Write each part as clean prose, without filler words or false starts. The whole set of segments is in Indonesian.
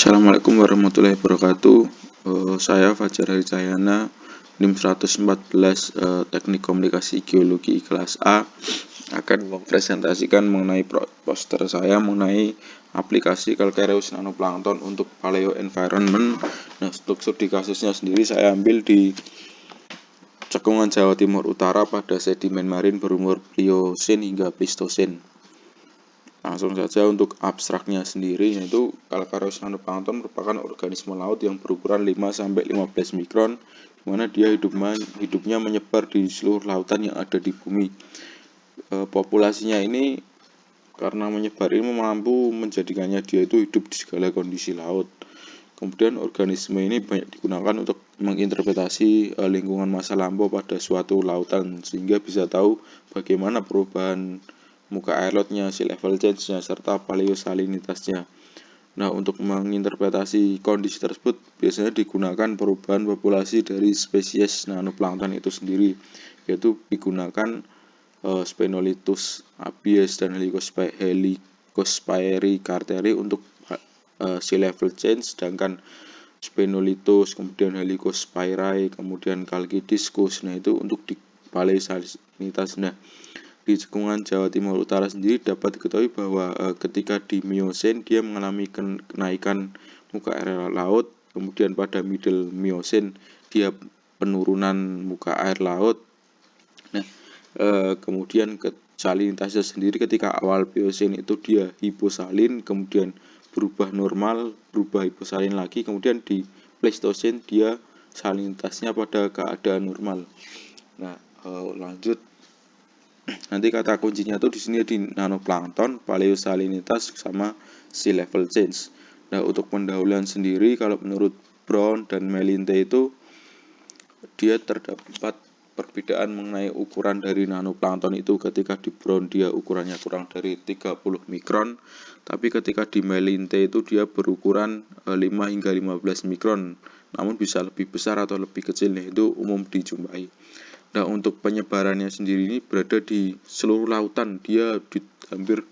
Assalamualaikum warahmatullahi wabarakatuh. Saya Fajar Harijayana, NIM 114, Teknik Komunikasi Geologi kelas A, akan mempresentasikan mengenai poster saya mengenai aplikasi Calcareous Nanoplankton untuk paleo environment. Nah, struktur di kasusnya sendiri saya ambil di cekungan Jawa Timur Utara pada sedimen marin berumur Pliocene hingga Pleistocene. Langsung saja untuk abstraknya sendiri, yaitu Calcareous Nanoplankton merupakan organisme laut yang berukuran 5-15 mikron, di mana dia hidupnya menyebar di seluruh lautan yang ada di bumi. Populasinya ini karena menyebar ini mampu menjadikannya dia itu hidup di segala kondisi laut. Kemudian organisme ini banyak digunakan untuk menginterpretasi lingkungan masa lampau pada suatu lautan, sehingga bisa tahu bagaimana perubahan muka air lautnya, sea level change-nya, serta paleosalinitasnya. Nah, untuk menginterpretasi kondisi tersebut biasanya digunakan perubahan populasi dari spesies nanoplankton itu sendiri, yaitu digunakan Sphenolithus abies dan Helicosphaeri carteri untuk sea level change, sedangkan Sphenolithus, kemudian Helicosphaeri, kemudian Calcidiscus, nah itu untuk di paleosalinitas. Nah, di cekungan Jawa Timur Utara sendiri dapat diketahui bahwa ketika di Miocene dia mengalami kenaikan muka air laut, kemudian pada Middle Miocene dia penurunan muka air laut. Nah, kemudian ke salinitasnya sendiri ketika awal Pliocene itu dia hiposalin, kemudian berubah normal, berubah hiposalin lagi, kemudian di Pleistocene dia salinitasnya pada keadaan normal. Nah, lanjut. Nanti kata kuncinya tuh di sini di nanoplankton, paleosalinitas sama sea level change. Nah, untuk pendahuluan sendiri kalau menurut Brown dan Melinte itu dia terdapat perbedaan mengenai ukuran dari nanoplankton itu. Ketika di Brown dia ukurannya kurang dari 30 mikron, tapi ketika di Melinte itu dia berukuran 5 hingga 15 mikron, namun bisa lebih besar atau lebih kecil, itu umum dijumpai. Nah, untuk penyebarannya sendiri ini berada di seluruh lautan, dia hampir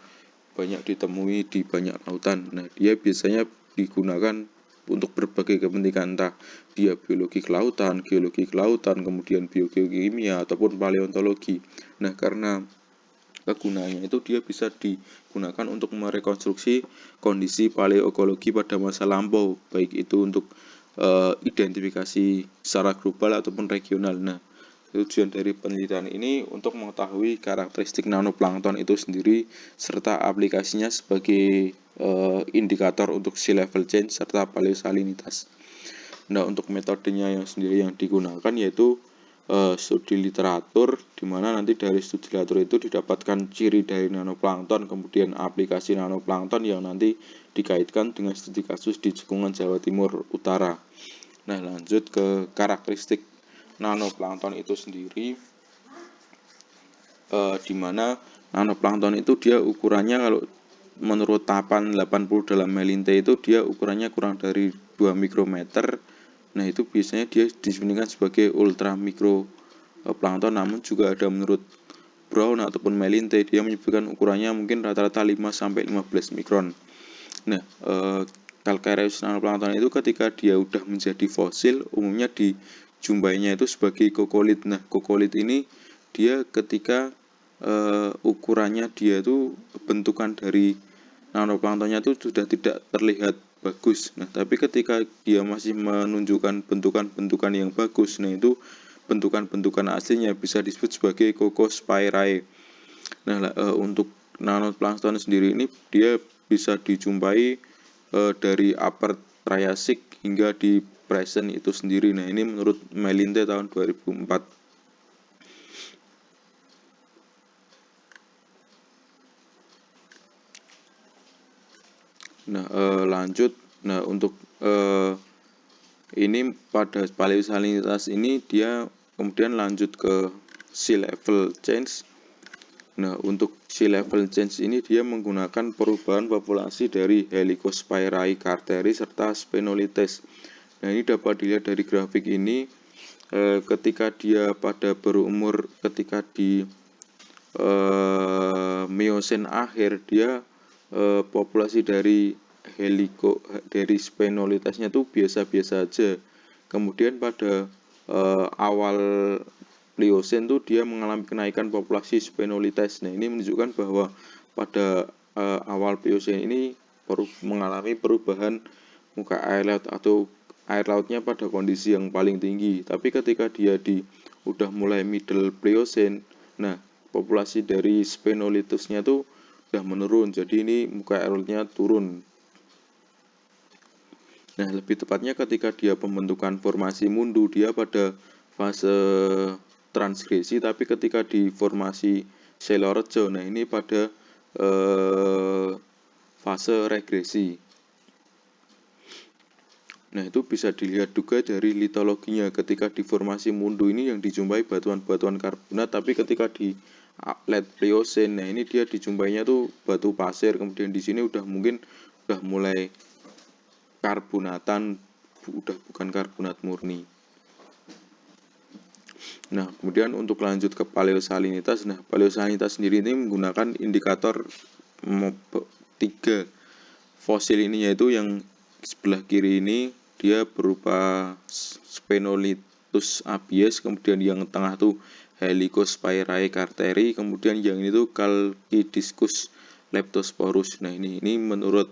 banyak ditemui di banyak lautan. Nah, dia biasanya digunakan untuk berbagai kepentingan, entah dia biologi kelautan, geologi kelautan, kemudian biogeokimia ataupun paleontologi. Nah, karena kegunaannya itu dia bisa digunakan untuk merekonstruksi kondisi paleoekologi pada masa lampau, baik itu untuk identifikasi secara global ataupun regional. Nah, tujuan dari penelitian ini untuk mengetahui karakteristik nanoplankton itu sendiri serta aplikasinya sebagai indikator untuk sea level change serta paleosalinitas. Nah, untuk metodenya yang sendiri yang digunakan yaitu studi literatur, di mana nanti dari studi literatur itu didapatkan ciri dari nanoplankton, kemudian aplikasi nanoplankton yang nanti dikaitkan dengan studi kasus di cekungan Jawa Timur Utara. Nah, lanjut ke karakteristik nanoplankton itu sendiri, di mana nanoplankton itu dia ukurannya kalau menurut tahapan 80 dalam Melinte itu dia ukurannya kurang dari 2 mikrometer. Nah, itu biasanya dia didefinisikan sebagai ultra mikro plankton, namun juga ada menurut Brown ataupun Melinte dia menyebutkan ukurannya mungkin rata-rata 5-15 mikron. Nah, Calcareous nanoplankton itu ketika dia udah menjadi fosil umumnya dijumpainya itu sebagai kokolit. Nah, kokolit ini dia ketika ukurannya dia itu bentukan dari nanoplanktonnya itu sudah tidak terlihat bagus. Nah, tapi ketika dia masih menunjukkan bentukan-bentukan yang bagus, nah itu bentukan-bentukan aslinya bisa disebut sebagai Cocosphaerae. Nah, untuk nanoplankton sendiri ini dia bisa dijumpai dari Upper Triassic hingga di present itu sendiri. Nah, ini menurut Melinte tahun 2004. Nah, lanjut. Nah, untuk ini pada paleosalinitas ini dia kemudian lanjut ke sea level change. Nah, untuk sea level change ini dia menggunakan perubahan populasi dari Helicosphaeri carteri serta Sphenolithus. Nah, ini dapat dilihat dari grafik ini, ketika dia pada berumur ketika di Miocene akhir dia populasi dari dari spenolitasnya tuh biasa-biasa aja. Kemudian pada awal Pliocene tuh dia mengalami kenaikan populasi spenolites. Nah, ini menunjukkan bahwa pada awal Pliocene ini mengalami perubahan muka air laut atau air lautnya pada kondisi yang paling tinggi. Tapi ketika dia udah mulai middle Pliocene, nah populasi dari spenolitusnya tuh udah menurun. Jadi ini muka air lautnya turun. Nah, lebih tepatnya ketika dia pembentukan formasi mundu, dia pada fase transgresi, tapi ketika di formasi Selorejo, nah ini pada fase regresi. Nah, itu bisa dilihat juga dari litologinya. Ketika di formasi mundu ini yang dijumpai batuan-batuan karbonat, tapi ketika di late Pliocene, nah ini dia dijumpainya tuh batu pasir. Kemudian di sini udah mulai karbonatan, udah bukan karbonat murni. Nah, kemudian untuk lanjut ke paleosalinitas. Nah, paleosalinitas sendiri ini menggunakan indikator 3 fosil ini, yaitu yang sebelah kiri ini dia berupa Sphenolithus abies, kemudian yang tengah tuh Helicospirae carteri, kemudian yang ini tuh Chalkidiscus leptosporus. Nah, ini menurut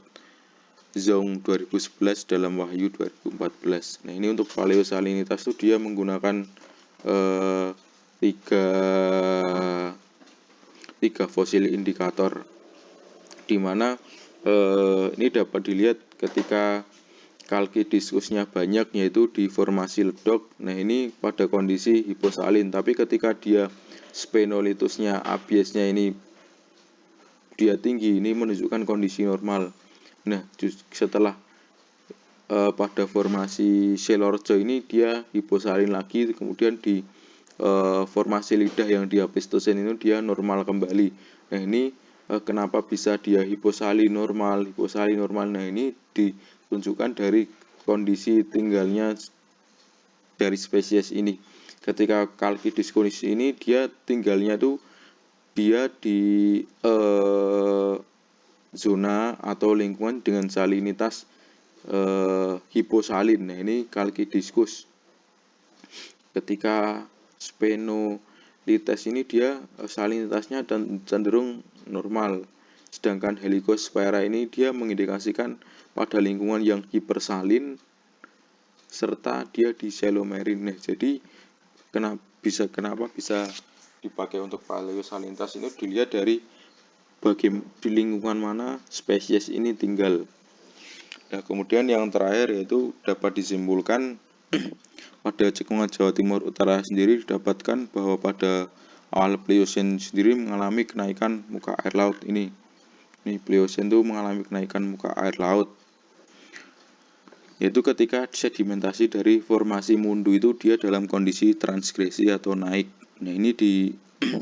Zong 2011 dalam Wahyu 2014. Nah, ini untuk paleosalinitas tuh dia menggunakan tiga fosil indikator, di mana ini dapat dilihat ketika Chalkidiscusnya banyak, yaitu di formasi ledok. Nah, ini pada kondisi hiposalin, tapi ketika dia Sphenolithusnya abiesnya ini dia tinggi, ini menunjukkan kondisi normal. Nah, setelah pada formasi Selorejo ini dia hiposalin lagi, kemudian di formasi lidah yang di Pleistocene itu dia normal kembali. Nah, ini kenapa bisa dia hiposalin normal. Nah, ini ditunjukkan dari kondisi tinggalnya dari spesies ini. Ketika Chalkidiscus ini dia tinggalnya tuh dia di zona atau lingkungan dengan salinitas hiposalin. Nah, ini Chalkidiscus. Ketika Sphenolites ini dia salinitasnya dan cenderung normal, sedangkan Helicospirae ini dia mengindikasikan pada lingkungan yang hipersalin serta dia di shallow marine. Nah, jadi kenapa bisa dipakai untuk paleosalinitas ini dilihat dari di lingkungan mana spesies ini tinggal. Nah, kemudian yang terakhir yaitu dapat disimpulkan pada cekungan Jawa Timur Utara sendiri didapatkan bahwa pada awal Pliocene sendiri mengalami kenaikan muka air laut ini. Ini Pliocene itu mengalami kenaikan muka air laut, yaitu ketika sedimentasi dari formasi mundu itu dia dalam kondisi transgresi atau naik. Nah, ini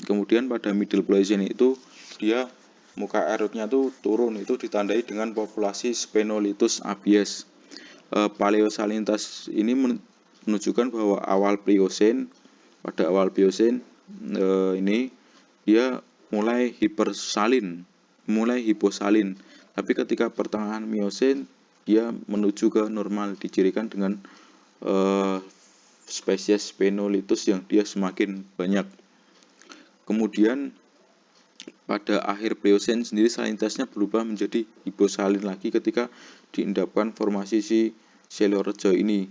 kemudian pada middle Pliocene itu dia muka air lautnya tuh turun, itu ditandai dengan populasi Sphenolithus abies. Paleosalinitas ini menunjukkan bahwa pada awal Pliocene ini dia mulai hiposalin. Tapi ketika pertengahan Miocene dia menuju ke normal, dicirikan dengan spesies Sphenolithus yang dia semakin banyak. Kemudian pada akhir Pliocene sendiri salinitasnya berubah menjadi hiposalin lagi ketika diendapkan formasi si Selorejo ini.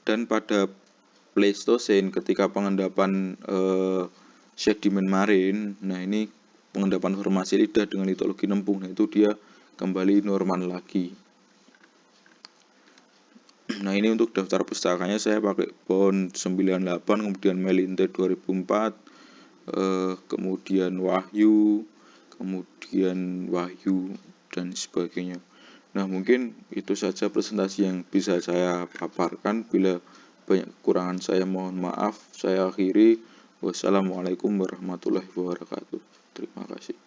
Dan pada Pleistocene ketika pengendapan sedimen marin, nah ini pengendapan formasi lidah dengan litologi nempung, nah itu dia kembali normal lagi. Nah, ini untuk daftar pustakanya saya pakai Bond 98, kemudian Melinte 2004, kemudian Wahyu, dan sebagainya. Nah, mungkin itu saja presentasi yang bisa saya paparkan. Bila banyak kekurangan saya mohon maaf. Saya akhiri. Wassalamualaikum warahmatullahi wabarakatuh. Terima kasih.